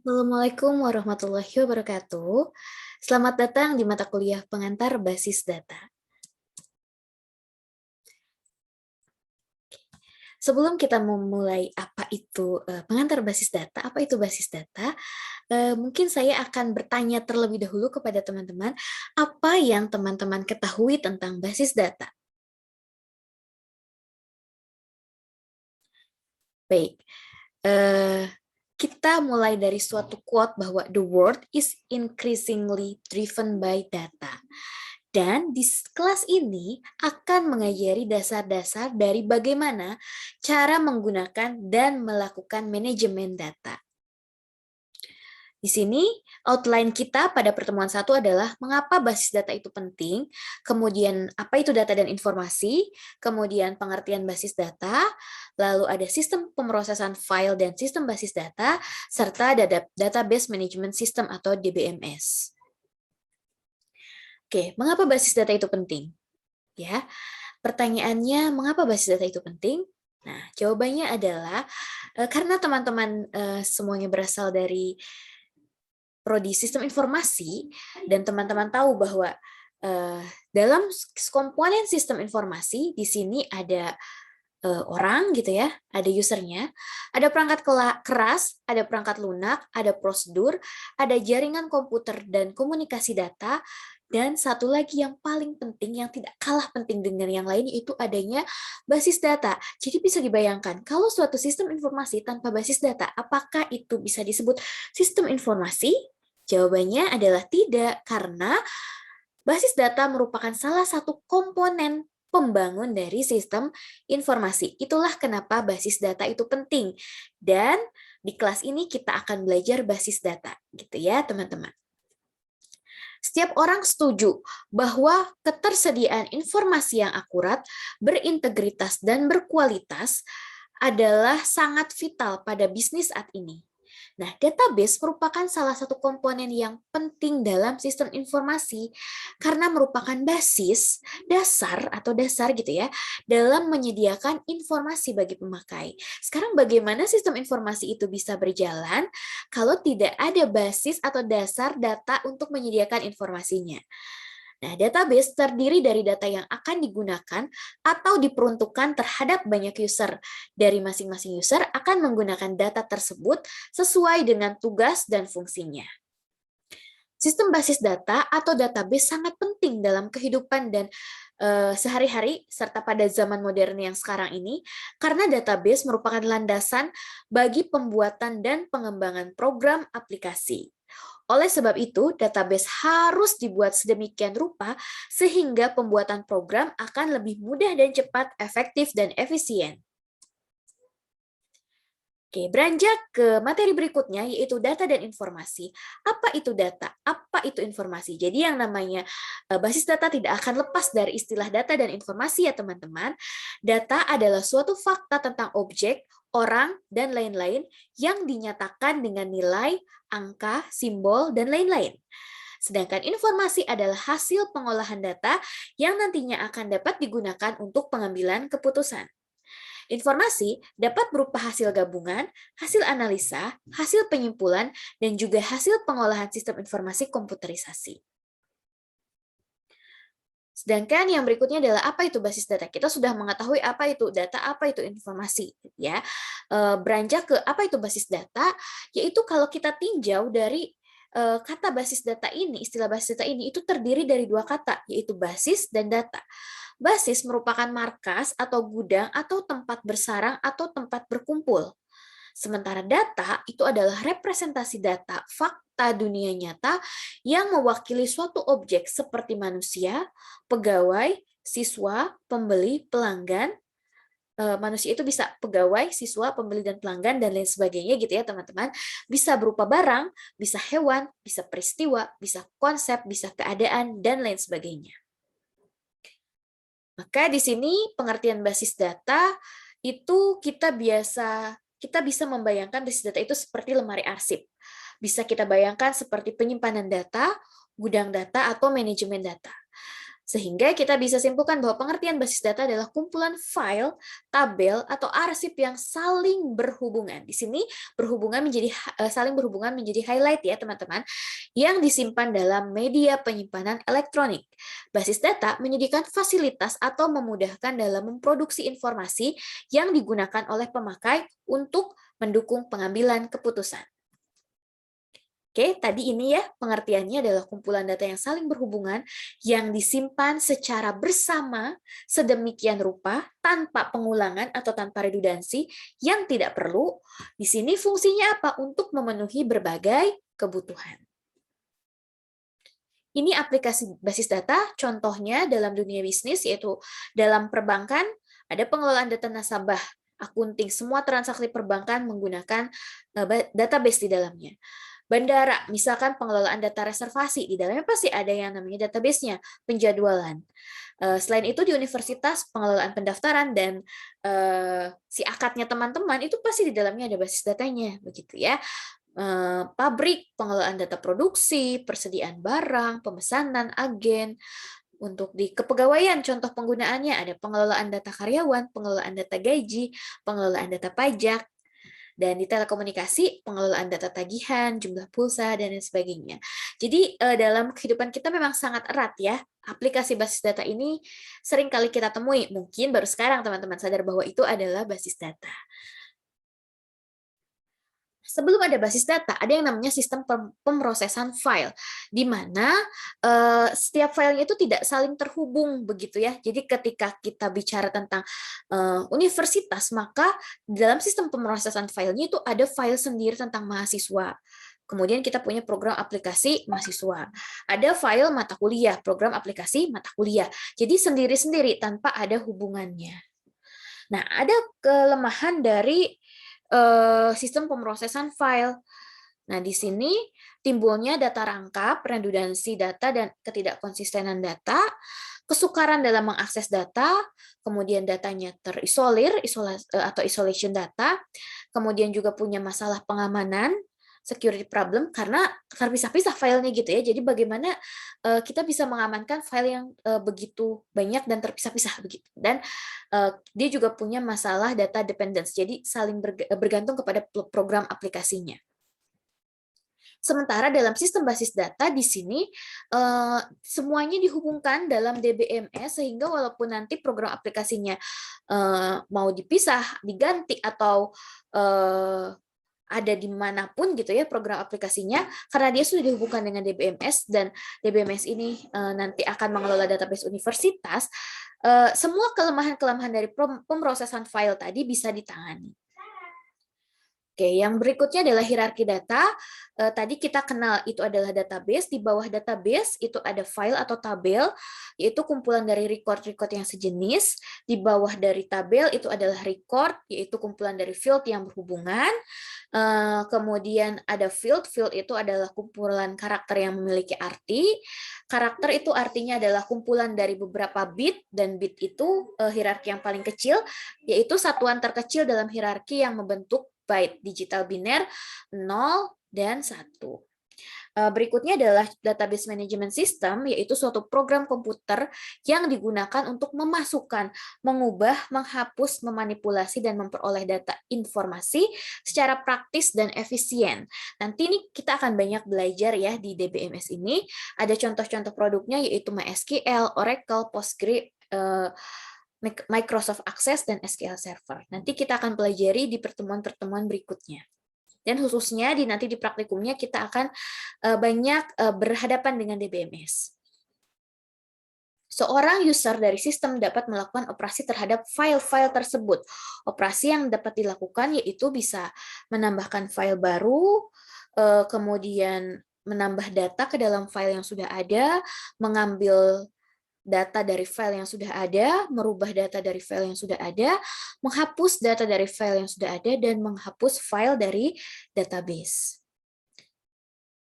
Assalamualaikum warahmatullahi wabarakatuh. Selamat datang di mata kuliah pengantar basis data. Sebelum kita memulai apa itu pengantar basis data, apa itu basis data, mungkin saya akan bertanya terlebih dahulu kepada teman-teman, apa yang teman-teman ketahui tentang basis data? Baik, kita mulai dari suatu quote bahwa the world is increasingly driven by data. Dan di kelas ini akan mengajari dasar-dasar dari bagaimana cara menggunakan dan melakukan manajemen data. Di sini outline kita pada pertemuan satu adalah mengapa basis data itu penting, kemudian apa itu data dan informasi, kemudian pengertian basis data, lalu ada sistem pemrosesan file dan sistem basis data, serta database management system atau DBMS. Oke, mengapa basis data itu penting? Ya, pertanyaannya mengapa basis data itu penting? Nah, jawabannya adalah karena teman-teman semuanya berasal dari prodi sistem informasi dan teman-teman tahu bahwa dalam komponen sistem informasi di sini ada orang gitu ya, ada usernya, ada perangkat keras, ada perangkat lunak, ada prosedur, ada jaringan komputer dan komunikasi data, dan satu lagi yang paling penting, yang tidak kalah penting dengan yang lain, itu adanya basis data. Jadi bisa dibayangkan, kalau suatu sistem informasi tanpa basis data, apakah itu bisa disebut sistem informasi? Jawabannya adalah tidak, karena basis data merupakan salah satu komponen pembangun dari sistem informasi. Itulah kenapa basis data itu penting. Dan di kelas ini kita akan belajar basis data, gitu ya, teman-teman. Setiap orang setuju bahwa ketersediaan informasi yang akurat, berintegritas, dan berkualitas adalah sangat vital pada bisnis saat ini. Nah, database merupakan salah satu komponen yang penting dalam sistem informasi karena merupakan basis, dasar gitu ya, dalam menyediakan informasi bagi pemakai. Sekarang bagaimana sistem informasi itu bisa berjalan kalau tidak ada basis atau dasar data untuk menyediakan informasinya? Nah, database terdiri dari data yang akan digunakan atau diperuntukkan terhadap banyak user. Dari masing-masing user akan menggunakan data tersebut sesuai dengan tugas dan fungsinya. Sistem basis data atau database sangat penting dalam kehidupan dan sehari-hari serta pada zaman modern yang sekarang ini karena database merupakan landasan bagi pembuatan dan pengembangan program aplikasi. Oleh sebab itu, database harus dibuat sedemikian rupa sehingga pembuatan program akan lebih mudah dan cepat, efektif, dan efisien. Oke, beranjak ke materi berikutnya, yaitu data dan informasi. Apa itu data? Apa itu informasi? Jadi yang namanya basis data tidak akan lepas dari istilah data dan informasi ya teman-teman. Data adalah suatu fakta tentang objek, orang, dan lain-lain yang dinyatakan dengan nilai, angka, simbol, dan lain-lain. Sedangkan informasi adalah hasil pengolahan data yang nantinya akan dapat digunakan untuk pengambilan keputusan. Informasi dapat berupa hasil gabungan, hasil analisa, hasil penyimpulan, dan juga hasil pengolahan sistem informasi komputerisasi. Sedangkan yang berikutnya adalah apa itu basis data. Kita sudah mengetahui apa itu data, apa itu informasi, ya. Beranjak ke apa itu basis data, yaitu kalau kita tinjau dari kata basis data ini, istilah basis data ini itu terdiri dari dua kata, yaitu basis dan data. Basis merupakan markas atau gudang atau tempat bersarang atau tempat berkumpul. Sementara data itu adalah representasi data fakta dunia nyata yang mewakili suatu objek seperti manusia, pegawai, siswa, pembeli, pelanggan. Manusia itu bisa pegawai, siswa, pembeli, dan pelanggan, dan lain sebagainya gitu ya teman-teman. Bisa berupa barang, bisa hewan, bisa peristiwa, bisa konsep, bisa keadaan, dan lain sebagainya. Maka di sini pengertian basis data itu kita bisa membayangkan basis data itu seperti lemari arsip. Bisa kita bayangkan seperti penyimpanan data, gudang data, atau manajemen data. Sehingga kita bisa simpulkan bahwa pengertian basis data adalah kumpulan file, tabel, atau arsip yang saling berhubungan. Di sini saling berhubungan menjadi highlight ya teman-teman, yang disimpan dalam media penyimpanan elektronik. Basis data menyediakan fasilitas atau memudahkan dalam memproduksi informasi yang digunakan oleh pemakai untuk mendukung pengambilan keputusan. Oke, tadi ini ya pengertiannya adalah kumpulan data yang saling berhubungan yang disimpan secara bersama sedemikian rupa tanpa pengulangan atau tanpa redundansi yang tidak perlu. Di sini fungsinya apa? Untuk memenuhi berbagai kebutuhan. Ini aplikasi basis data, contohnya dalam dunia bisnis, yaitu dalam perbankan, ada pengelolaan data nasabah, akunting, semua transaksi perbankan menggunakan database di dalamnya. Bandara, misalkan pengelolaan data reservasi, di dalamnya pasti ada yang namanya database-nya, penjadwalan. Selain itu di universitas, pengelolaan pendaftaran dan si akadnya teman-teman, itu pasti di dalamnya ada basis datanya, begitu ya. Pabrik, pengelolaan data produksi, persediaan barang, pemesanan, agen. Untuk di kepegawaian, contoh penggunaannya ada pengelolaan data karyawan, pengelolaan data gaji, pengelolaan data pajak, dan di telekomunikasi, pengelolaan data tagihan, jumlah pulsa, dan lain sebagainya. Jadi dalam kehidupan kita memang sangat erat ya, aplikasi basis data ini sering kali kita temui. Mungkin baru sekarang teman-teman sadar bahwa itu adalah basis data. Sebelum ada basis data, ada yang namanya sistem pemrosesan file, di mana setiap filenya itu tidak saling terhubung begitu ya. Jadi ketika kita bicara tentang universitas, maka dalam sistem pemrosesan filenya itu ada file sendiri tentang mahasiswa. Kemudian kita punya program aplikasi mahasiswa. Ada file mata kuliah, program aplikasi mata kuliah. Jadi sendiri-sendiri tanpa ada hubungannya. Nah, ada kelemahan dari sistem pemrosesan file. Nah, di sini timbulnya data rangkap, redundansi data, dan ketidakkonsistenan data, kesukaran dalam mengakses data, kemudian datanya terisolir atau isolation data, kemudian juga punya masalah pengamanan, security problem karena terpisah-pisah filenya gitu ya. Jadi bagaimana kita bisa mengamankan file yang begitu banyak dan terpisah-pisah begitu. Dan dia juga punya masalah data dependence. Jadi saling bergantung kepada program aplikasinya. Sementara dalam sistem basis data di sini semuanya dihubungkan dalam DBMS sehingga walaupun nanti program aplikasinya mau dipisah, diganti atau ada dimanapun gitu ya program aplikasinya, karena dia sudah dihubungkan dengan DBMS dan DBMS ini nanti akan mengelola database universitas, semua kelemahan-kelemahan dari pemrosesan file tadi bisa ditangani. Oke, yang berikutnya adalah hierarki data. Tadi kita kenal itu adalah database. Di bawah database itu ada file atau tabel, yaitu kumpulan dari record-record yang sejenis. Di bawah dari tabel itu adalah record, yaitu kumpulan dari field yang berhubungan. Kemudian ada field. Field itu adalah kumpulan karakter yang memiliki arti. Karakter itu artinya adalah kumpulan dari beberapa bit, dan bit itu hierarki yang paling kecil, yaitu satuan terkecil dalam hierarki yang membentuk byte digital biner 0 dan 1. Berikutnya adalah database management system, yaitu suatu program komputer yang digunakan untuk memasukkan, mengubah, menghapus, memanipulasi, dan memperoleh data informasi secara praktis dan efisien. Nanti ini kita akan banyak belajar ya di DBMS ini. Ada contoh-contoh produknya yaitu MySQL, Oracle, Postgre, Microsoft Access, dan SQL Server. Nanti kita akan pelajari di pertemuan-pertemuan berikutnya. Dan khususnya nanti di praktikumnya kita akan banyak berhadapan dengan DBMS. Seorang user dari sistem dapat melakukan operasi terhadap file-file tersebut. Operasi yang dapat dilakukan yaitu bisa menambahkan file baru, kemudian menambah data ke dalam file yang sudah ada, mengambil data dari file yang sudah ada, merubah data dari file yang sudah ada, menghapus data dari file yang sudah ada, dan menghapus file dari database.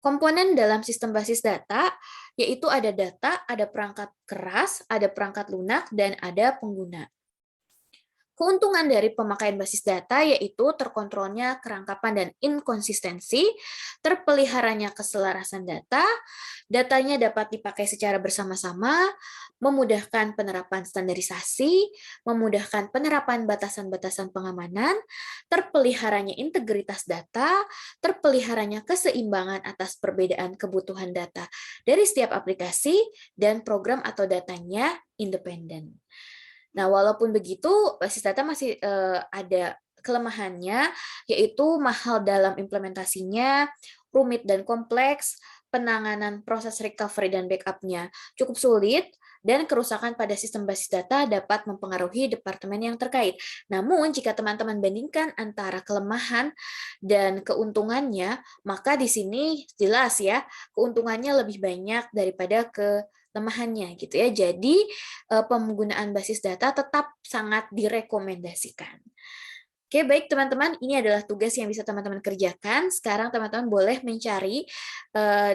Komponen dalam sistem basis data yaitu ada data, ada perangkat keras, ada perangkat lunak, dan ada pengguna. Keuntungan dari pemakaian basis data yaitu terkontrolnya kerangkapan dan inkonsistensi, terpeliharanya keselarasan data, datanya dapat dipakai secara bersama-sama, memudahkan penerapan standarisasi, memudahkan penerapan batasan-batasan pengamanan, terpeliharanya integritas data, terpeliharanya keseimbangan atas perbedaan kebutuhan data dari setiap aplikasi, dan program atau datanya independen. Nah, walaupun begitu, basis data masih ada kelemahannya, yaitu mahal dalam implementasinya, rumit dan kompleks, penanganan proses recovery dan backup-nya cukup sulit, dan kerusakan pada sistem basis data dapat mempengaruhi departemen yang terkait. Namun, jika teman-teman bandingkan antara kelemahan dan keuntungannya, maka di sini jelas ya, keuntungannya lebih banyak daripada kelemahannya gitu ya. Jadi, penggunaan basis data tetap sangat direkomendasikan. Oke, baik teman-teman, ini adalah tugas yang bisa teman-teman kerjakan. Sekarang teman-teman boleh eh,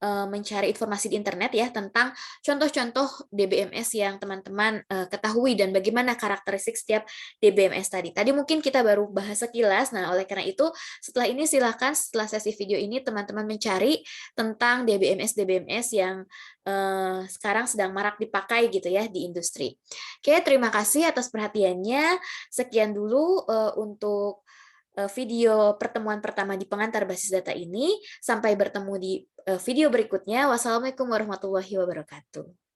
mencari informasi di internet ya tentang contoh-contoh DBMS yang teman-teman ketahui dan bagaimana karakteristik setiap DBMS tadi. Tadi mungkin kita baru bahas sekilas. Nah, oleh karena itu setelah ini silakan setelah sesi video ini teman-teman mencari tentang DBMS yang sekarang sedang marak dipakai gitu ya di industri. Oke, terima kasih atas perhatiannya. Sekian dulu untuk video pertemuan pertama di pengantar basis data ini. Sampai bertemu di video berikutnya. Wassalamualaikum warahmatullahi wabarakatuh.